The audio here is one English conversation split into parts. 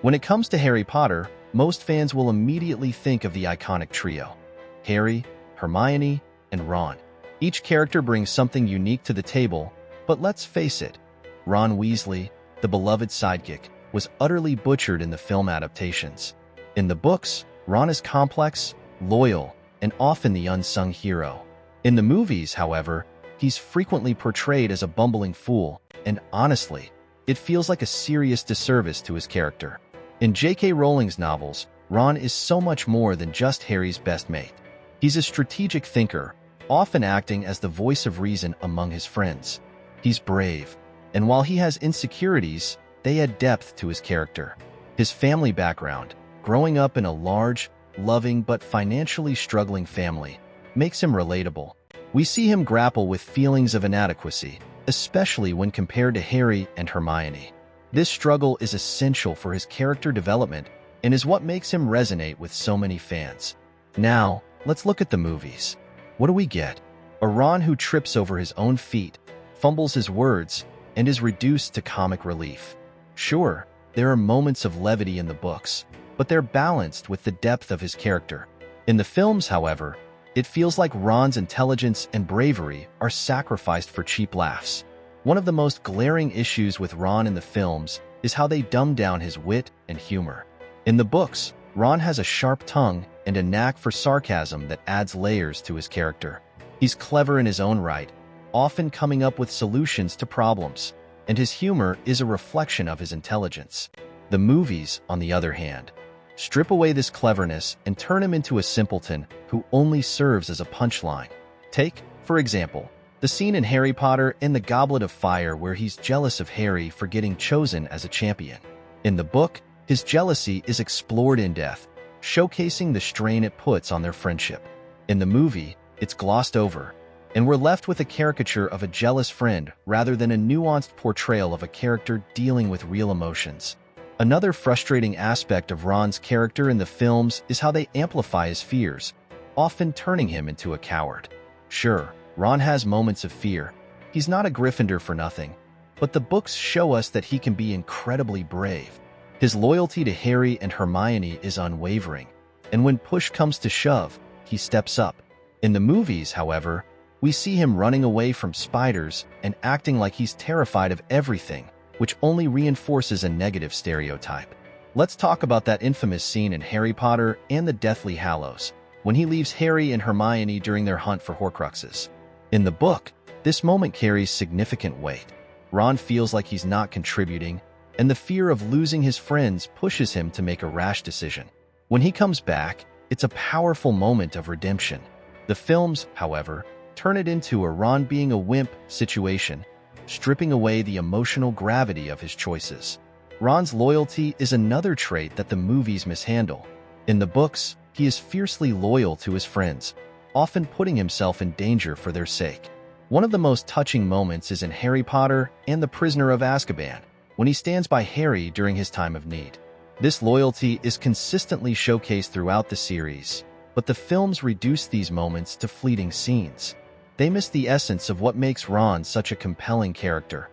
When it comes to Harry Potter, most fans will immediately think of the iconic trio: Harry, Hermione, and Ron. Each character brings something unique to the table, but let's face it, Ron Weasley, the beloved sidekick, was utterly butchered in the film adaptations. In the books, Ron is complex, loyal, and often the unsung hero. In the movies, however, he's frequently portrayed as a bumbling fool, and honestly, it feels like a serious disservice to his character. In J.K. Rowling's novels, Ron is so much more than just Harry's best mate. He's a strategic thinker, often acting as the voice of reason among his friends. He's brave, and while he has insecurities, they add depth to his character. His family background, growing up in a large, loving but financially struggling family, makes him relatable. We see him grapple with feelings of inadequacy, especially when compared to Harry and Hermione. This struggle is essential for his character development and is what makes him resonate with so many fans. Now, let's look at the movies. What do we get? A Ron who trips over his own feet, fumbles his words, and is reduced to comic relief. Sure, there are moments of levity in the books, but they're balanced with the depth of his character. In the films, however, it feels like Ron's intelligence and bravery are sacrificed for cheap laughs. One of the most glaring issues with Ron in the films is how they dumb down his wit and humor. In the books, Ron has a sharp tongue and a knack for sarcasm that adds layers to his character. He's clever in his own right, often coming up with solutions to problems, and his humor is a reflection of his intelligence. The movies, on the other hand, strip away this cleverness and turn him into a simpleton who only serves as a punchline. Take, for example, the scene in Harry Potter and the Goblet of Fire where he's jealous of Harry for getting chosen as a champion. In the book, his jealousy is explored in depth, showcasing the strain it puts on their friendship. In the movie, it's glossed over, and we're left with a caricature of a jealous friend rather than a nuanced portrayal of a character dealing with real emotions. Another frustrating aspect of Ron's character in the films is how they amplify his fears, often turning him into a coward. Sure, Ron has moments of fear. He's not a Gryffindor for nothing, but the books show us that he can be incredibly brave. His loyalty to Harry and Hermione is unwavering, and when push comes to shove, he steps up. In the movies, however, we see him running away from spiders and acting like he's terrified of everything, which only reinforces a negative stereotype. Let's talk about that infamous scene in Harry Potter and the Deathly Hallows, when he leaves Harry and Hermione during their hunt for Horcruxes. In the book, this moment carries significant weight. Ron feels like he's not contributing, and the fear of losing his friends pushes him to make a rash decision. When he comes back, it's a powerful moment of redemption. The films, however, turn it into a Ron being a wimp situation, stripping away the emotional gravity of his choices. Ron's loyalty is another trait that the movies mishandle. In the books, he is fiercely loyal to his friends, often putting himself in danger for their sake. One of the most touching moments is in Harry Potter and the Prisoner of Azkaban, when he stands by Harry during his time of need. This loyalty is consistently showcased throughout the series, but the films reduce these moments to fleeting scenes. They miss the essence of what makes Ron such a compelling character: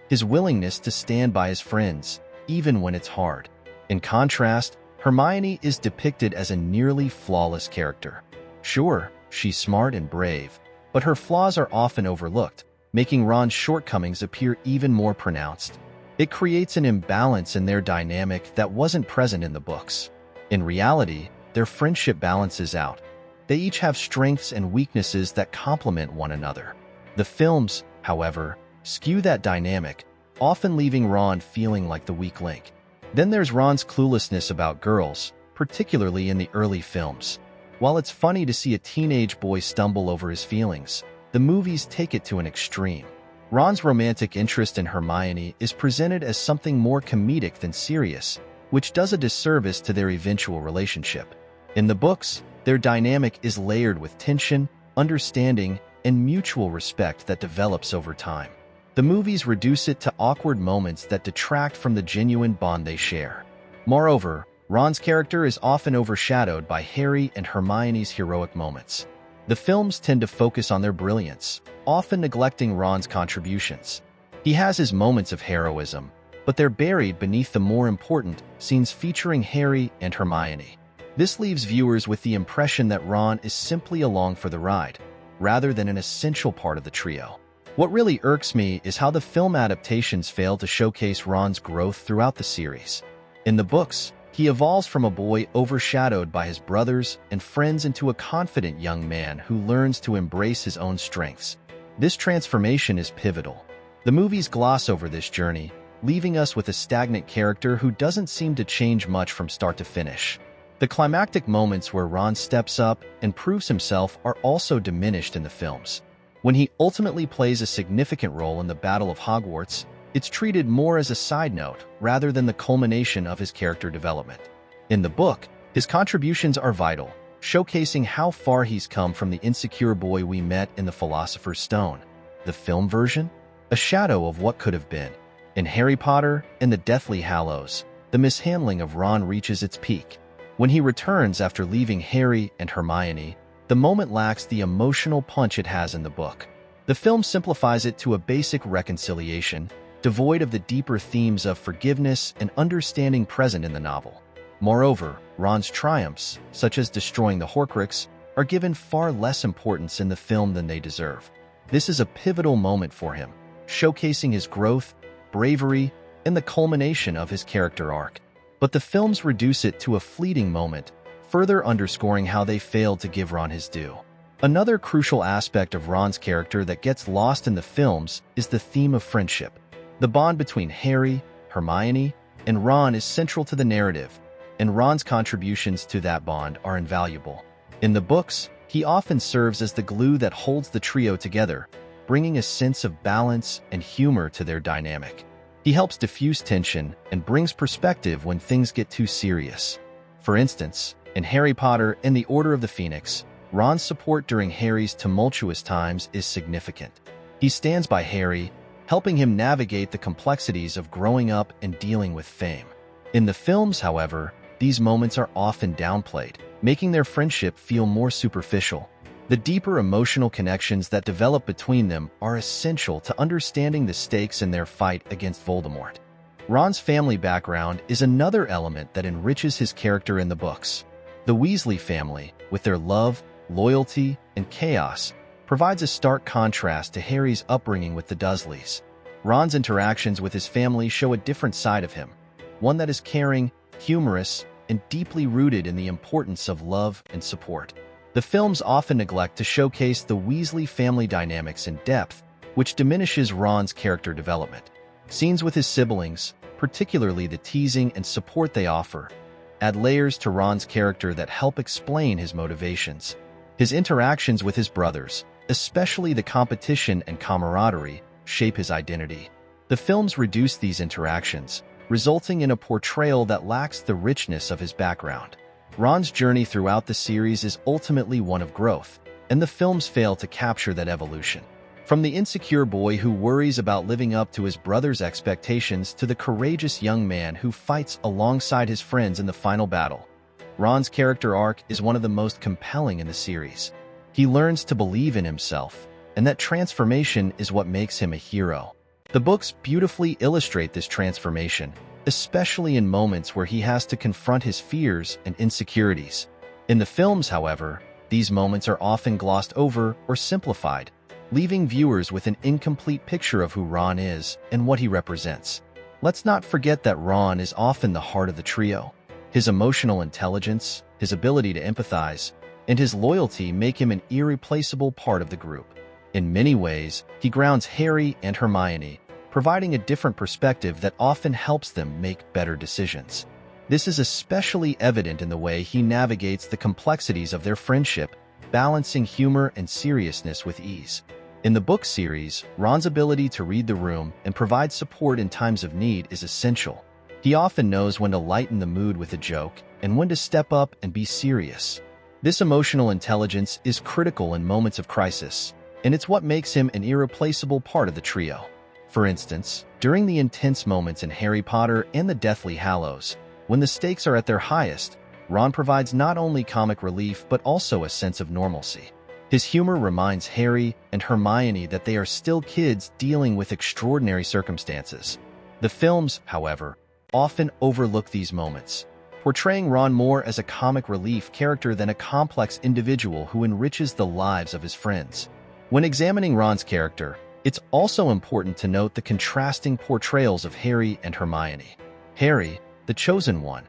his willingness to stand by his friends, even when it's hard. In contrast, Hermione is depicted as a nearly flawless character. Sure, she's smart and brave, but her flaws are often overlooked, making Ron's shortcomings appear even more pronounced. It creates an imbalance in their dynamic that wasn't present in the books. In reality, their friendship balances out. They each have strengths and weaknesses that complement one another. The films, however, skew that dynamic, often leaving Ron feeling like the weak link. Then there's Ron's cluelessness about girls, particularly in the early films. While it's funny to see a teenage boy stumble over his feelings, the movies take it to an extreme. Ron's romantic interest in Hermione is presented as something more comedic than serious, which does a disservice to their eventual relationship. In the books, their dynamic is layered with tension, understanding, and mutual respect that develops over time. The movies reduce it to awkward moments that detract from the genuine bond they share. Moreover, Ron's character is often overshadowed by Harry and Hermione's heroic moments. The films tend to focus on their brilliance, often neglecting Ron's contributions. He has his moments of heroism, but they're buried beneath the more important scenes featuring Harry and Hermione. This leaves viewers with the impression that Ron is simply along for the ride, rather than an essential part of the trio. What really irks me is how the film adaptations fail to showcase Ron's growth throughout the series. In the books, he evolves from a boy overshadowed by his brothers and friends into a confident young man who learns to embrace his own strengths. This transformation is pivotal. The movies gloss over this journey, leaving us with a stagnant character who doesn't seem to change much from start to finish. The climactic moments where Ron steps up and proves himself are also diminished in the films. When he ultimately plays a significant role in the Battle of Hogwarts, it's treated more as a side note rather than the culmination of his character development. In the book, his contributions are vital, showcasing how far he's come from the insecure boy we met in The Philosopher's Stone. The film version? A shadow of what could have been. In Harry Potter and the Deathly Hallows, the mishandling of Ron reaches its peak. When he returns after leaving Harry and Hermione, the moment lacks the emotional punch it has in the book. The film simplifies it to a basic reconciliation, devoid of the deeper themes of forgiveness and understanding present in the novel. Moreover, Ron's triumphs, such as destroying the Horcrux, are given far less importance in the film than they deserve. This is a pivotal moment for him, showcasing his growth, bravery, and the culmination of his character arc. But the films reduce it to a fleeting moment, further underscoring how they failed to give Ron his due. Another crucial aspect of Ron's character that gets lost in the films is the theme of friendship. The bond between Harry, Hermione, and Ron is central to the narrative, and Ron's contributions to that bond are invaluable. In the books, he often serves as the glue that holds the trio together, bringing a sense of balance and humor to their dynamic. He helps diffuse tension and brings perspective when things get too serious. For instance, in Harry Potter and the Order of the Phoenix, Ron's support during Harry's tumultuous times is significant. He stands by Harry, helping him navigate the complexities of growing up and dealing with fame. In the films, however, these moments are often downplayed, making their friendship feel more superficial. The deeper emotional connections that develop between them are essential to understanding the stakes in their fight against Voldemort. Ron's family background is another element that enriches his character in the books. The Weasley family, with their love, loyalty, and chaos, provides a stark contrast to Harry's upbringing with the Dursleys. Ron's interactions with his family show a different side of him, one that is caring, humorous, and deeply rooted in the importance of love and support. The films often neglect to showcase the Weasley family dynamics in depth, which diminishes Ron's character development. Scenes with his siblings, particularly the teasing and support they offer, add layers to Ron's character that help explain his motivations. His interactions with his brothers, especially the competition and camaraderie, shape his identity. The films reduce these interactions, resulting in a portrayal that lacks the richness of his background. Ron's journey throughout the series is ultimately one of growth, and the films fail to capture that evolution. From the insecure boy who worries about living up to his brother's expectations to the courageous young man who fights alongside his friends in the final battle, Ron's character arc is one of the most compelling in the series. He learns to believe in himself, and that transformation is what makes him a hero. The books beautifully illustrate this transformation, especially in moments where he has to confront his fears and insecurities. In the films, however, these moments are often glossed over or simplified, leaving viewers with an incomplete picture of who Ron is and what he represents. Let's not forget that Ron is often the heart of the trio. His emotional intelligence, his ability to empathize, and his loyalty make him an irreplaceable part of the group. In many ways, he grounds Harry and Hermione, providing a different perspective that often helps them make better decisions. This is especially evident in the way he navigates the complexities of their friendship, balancing humor and seriousness with ease. In the book series, Ron's ability to read the room and provide support in times of need is essential. He often knows when to lighten the mood with a joke and when to step up and be serious. This emotional intelligence is critical in moments of crisis, and it's what makes him an irreplaceable part of the trio. For instance, during the intense moments in Harry Potter and the Deathly Hallows, when the stakes are at their highest, Ron provides not only comic relief but also a sense of normalcy. His humor reminds Harry and Hermione that they are still kids dealing with extraordinary circumstances. The films, however, often overlook these moments, portraying Ron more as a comic relief character than a complex individual who enriches the lives of his friends. When examining Ron's character, it's also important to note the contrasting portrayals of Harry and Hermione. Harry, the chosen one,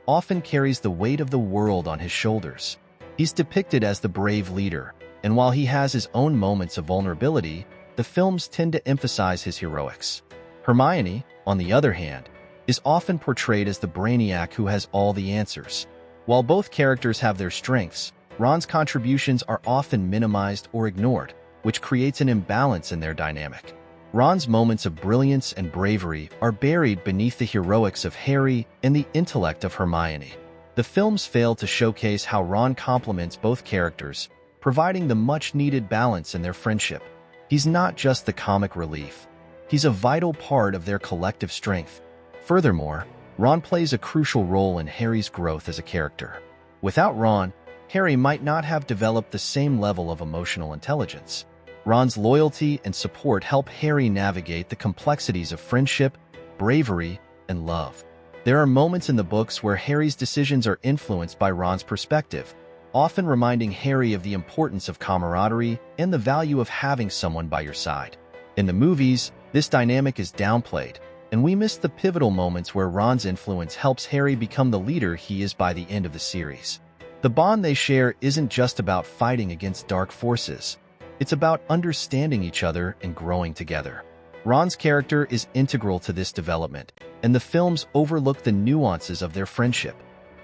often carries the weight of the world on his shoulders. He's depicted as the brave leader, and while he has his own moments of vulnerability, the films tend to emphasize his heroics. Hermione, on the other hand, is often portrayed as the brainiac who has all the answers. While both characters have their strengths, Ron's contributions are often minimized or ignored, which creates an imbalance in their dynamic. Ron's moments of brilliance and bravery are buried beneath the heroics of Harry and the intellect of Hermione. The films fail to showcase how Ron complements both characters, providing the much-needed balance in their friendship. He's not just the comic relief. He's a vital part of their collective strength. Furthermore, Ron plays a crucial role in Harry's growth as a character. Without Ron, Harry might not have developed the same level of emotional intelligence. Ron's loyalty and support help Harry navigate the complexities of friendship, bravery, and love. There are moments in the books where Harry's decisions are influenced by Ron's perspective, often reminding Harry of the importance of camaraderie and the value of having someone by your side. In the movies, this dynamic is downplayed, and we miss the pivotal moments where Ron's influence helps Harry become the leader he is by the end of the series. The bond they share isn't just about fighting against dark forces. It's about understanding each other and growing together. Ron's character is integral to this development, and the films overlook the nuances of their friendship.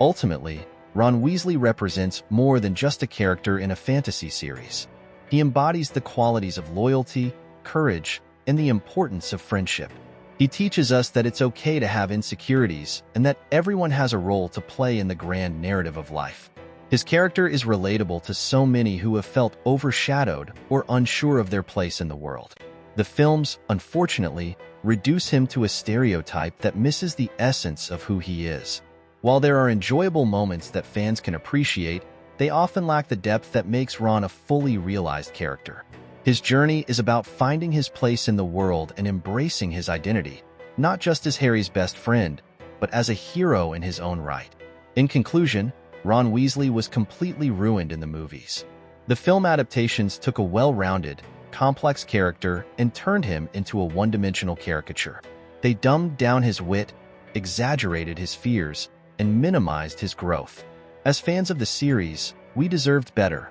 Ultimately, Ron Weasley represents more than just a character in a fantasy series. He embodies the qualities of loyalty, courage, and the importance of friendship. He teaches us that it's okay to have insecurities and that everyone has a role to play in the grand narrative of life. His character is relatable to so many who have felt overshadowed or unsure of their place in the world. The films, unfortunately, reduce him to a stereotype that misses the essence of who he is. While there are enjoyable moments that fans can appreciate, they often lack the depth that makes Ron a fully realized character. His journey is about finding his place in the world and embracing his identity, not just as Harry's best friend, but as a hero in his own right. In conclusion, Ron Weasley was completely ruined in the movies. The film adaptations took a well-rounded, complex character and turned him into a one-dimensional caricature. They dumbed down his wit, exaggerated his fears, and minimized his growth. As fans of the series, we deserved better.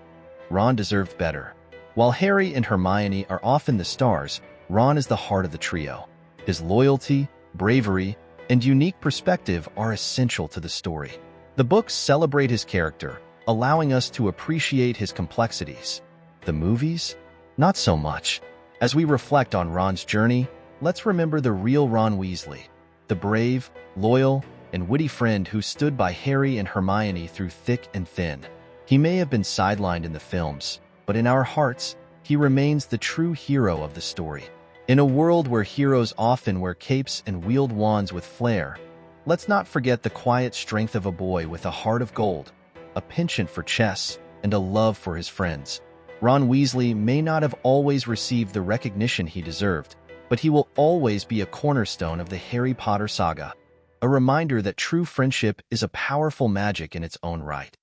Ron deserved better. While Harry and Hermione are often the stars, Ron is the heart of the trio. His loyalty, bravery, and unique perspective are essential to the story. The books celebrate his character, allowing us to appreciate his complexities. The movies? Not so much. As we reflect on Ron's journey, let's remember the real Ron Weasley, the brave, loyal, and witty friend who stood by Harry and Hermione through thick and thin. He may have been sidelined in the films, but in our hearts, he remains the true hero of the story. In a world where heroes often wear capes and wield wands with flair, let's not forget the quiet strength of a boy with a heart of gold, a penchant for chess, and a love for his friends. Ron Weasley may not have always received the recognition he deserved, but he will always be a cornerstone of the Harry Potter saga, a reminder that true friendship is a powerful magic in its own right.